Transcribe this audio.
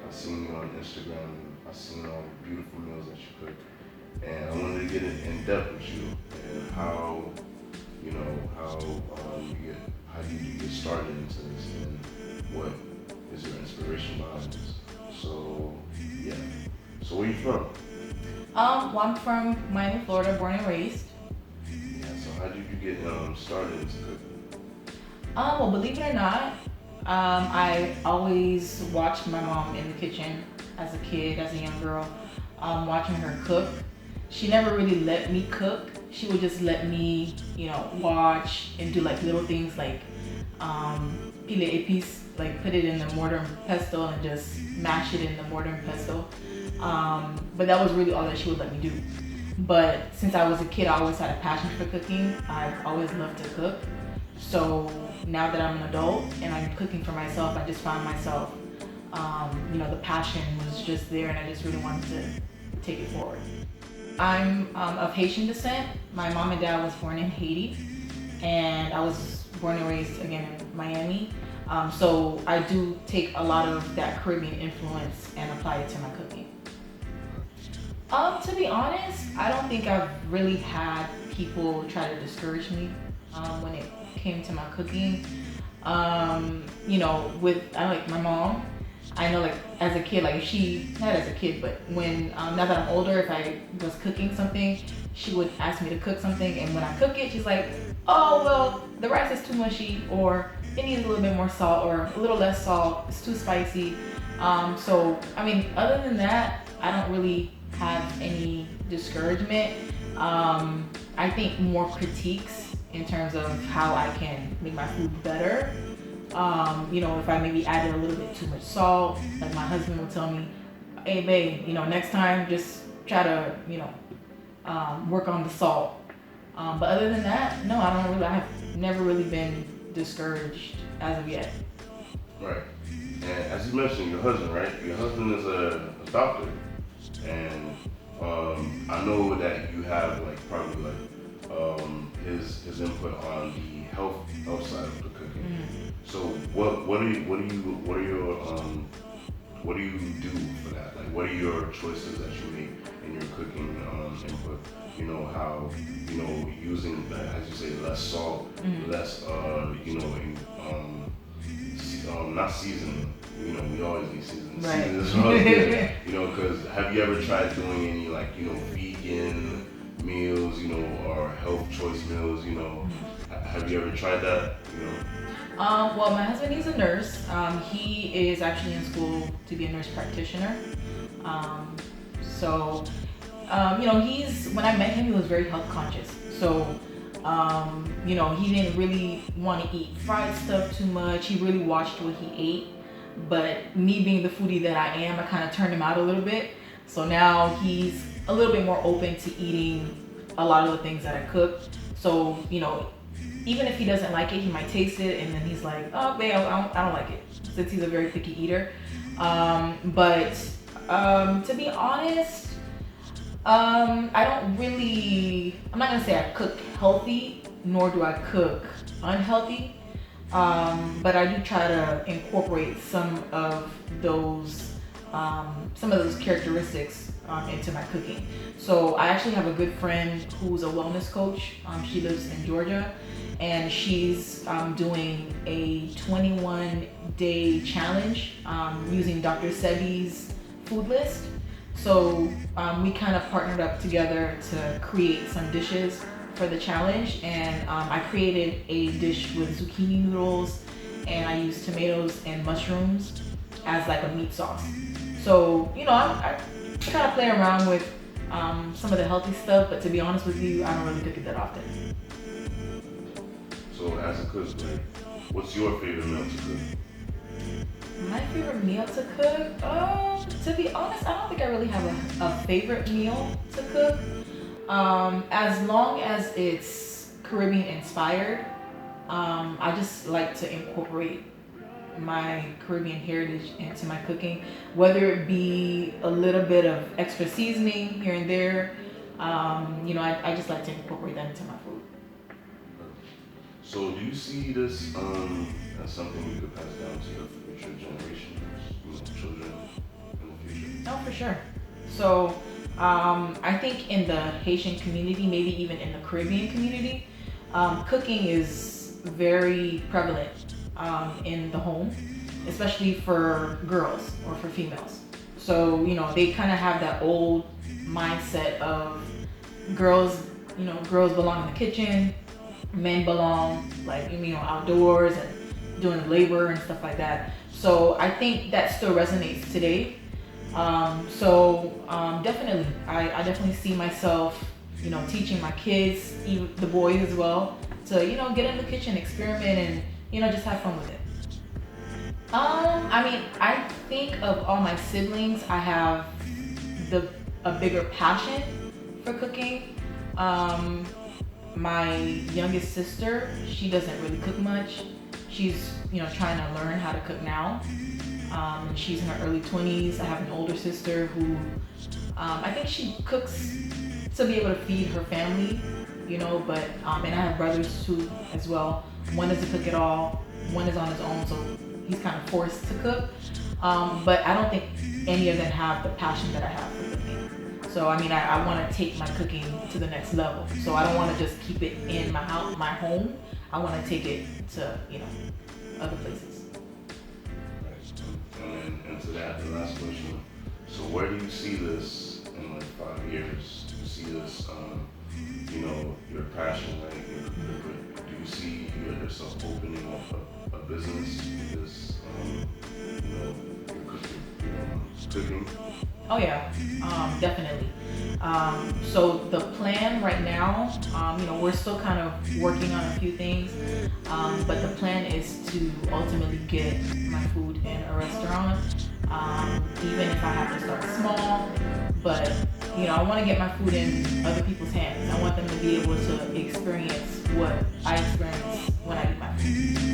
I seen you on Instagram. I seen all the beautiful meals that you cook, and I wanted to get in depth with you and how how do you get started into this and what is your inspiration behind this. So yeah. So where you from? Well, I'm from Miami, Florida, born and raised. Yeah. So how did you get started into cooking? Well, believe it or not, I always watched my mom in the kitchen as a kid, as a young girl, watching her cook. She never really let me cook. She would just let me, watch and do like little things like pile épices, like put it in the mortar and pestle and just mash it in the mortar and pestle. But that was really all that she would let me do. But since I was a kid, I always had a passion for cooking. I've always loved to cook. So now that I'm an adult and I'm cooking for myself, I just found myself, the passion was just there and I just really wanted to take it forward. I'm of Haitian descent. My mom and dad was born in Haiti, and I was born and raised again in Miami. So I do take a lot of that Caribbean influence and apply it to my cooking. To be honest, I don't think I've really had people try to discourage me when it came to my cooking. With I like my mom. I know like as a kid, like she not as a kid, but when now that I'm older, if I was cooking something, she would ask me to cook something, and when I cook it, she's like, "Oh well, the rice is too mushy, or it needs a little bit more salt, or a little less salt. It's too spicy." So I mean, other than that, I don't really have any discouragement. I think more critiques in terms of how I can make my food better. If I maybe added a little bit too much salt, like my husband would tell me, "Hey, babe, next time just try to, work on the salt." But other than that, no, I have never really been discouraged as of yet. Right. And as you mentioned, your husband, right? Your husband is a doctor, and I know that you have like probably like his input on the health side of the cooking. Mm. So what do you do for that? Like what are your choices that you make in your cooking input? You know how using as you say less salt, Mm. less not seasoning. We always need seasoning. Right. Seasoning is always good. Because have you ever tried doing any like vegan meals, or health choice meals? Have you ever tried that? Well, my husband, he's a nurse. He is actually in school to be a nurse practitioner. Um, so, he's when I met him, he was very health conscious. So, he didn't really want to eat fried stuff too much. He really watched what he ate. But me being the foodie that I am, I kind of turned him out a little bit. So now he's a little bit more open to eating a lot of the things that I cook. So, even if he doesn't like it, he might taste it and then he's like, "Oh, babe, I don't like it," since he's a very picky eater. But to be honest, I don't really, I'm not gonna say I cook healthy, nor do I cook unhealthy. But I do try to incorporate those, some of those characteristics into my cooking. So I actually have a good friend who's a wellness coach. She lives in Georgia, and she's doing a 21-day challenge using Dr. Sebi's food list. So we kind of partnered up together to create some dishes for the challenge, and I created a dish with zucchini noodles, and I used tomatoes and mushrooms as like a meat sauce. So I try to play around with some of the healthy stuff, but to be honest with you, I don't really cook it that often. So as a cook, like, what's your favorite meal to cook? My favorite meal to cook? To be honest, I don't think I really have a favorite meal to cook. As long as it's Caribbean inspired, I just like to incorporate my Caribbean heritage into my cooking, whether it be a little bit of extra seasoning here and there. I just like to incorporate that into my food. So do you see this as something you could pass down to your future generations, children? Oh, for sure. So, I think in the Haitian community, maybe even in the Caribbean community, cooking is very prevalent in the home, especially for girls or for females. So, they kind of have that old mindset of girls, girls belong in the kitchen, men belong like, outdoors and doing labor and stuff like that. So I think that still resonates today. Definitely, I definitely see myself, teaching my kids, even the boys as well, to, get in the kitchen, experiment, and, just have fun with it. I mean, I think of all my siblings, I have a bigger passion for cooking. Um, my youngest sister, she doesn't really cook much. She's, trying to learn how to cook now. And she's in her early 20s. I have an older sister who, I think she cooks to be able to feed her family, but, and I have brothers too as well. One doesn't cook at all. One is on his own, so he's kind of forced to cook. But I don't think any of them have the passion that I have for cooking. So I mean, I want to take my cooking to the next level. So I don't want to just keep it in my house, my home. I want to take it to, other places. Right. And to that, the last question. So where do you see this in like 5 years? Do you see this, your passion, right? Do you see yourself opening up a business with this, cooking? Oh yeah, definitely. So the plan right now, we're still kind of working on a few things, but the plan is to ultimately get my food in a restaurant, even if I have to start small. But I want to get my food in other people's hands. I want them to be able to experience what I experience when I eat my food.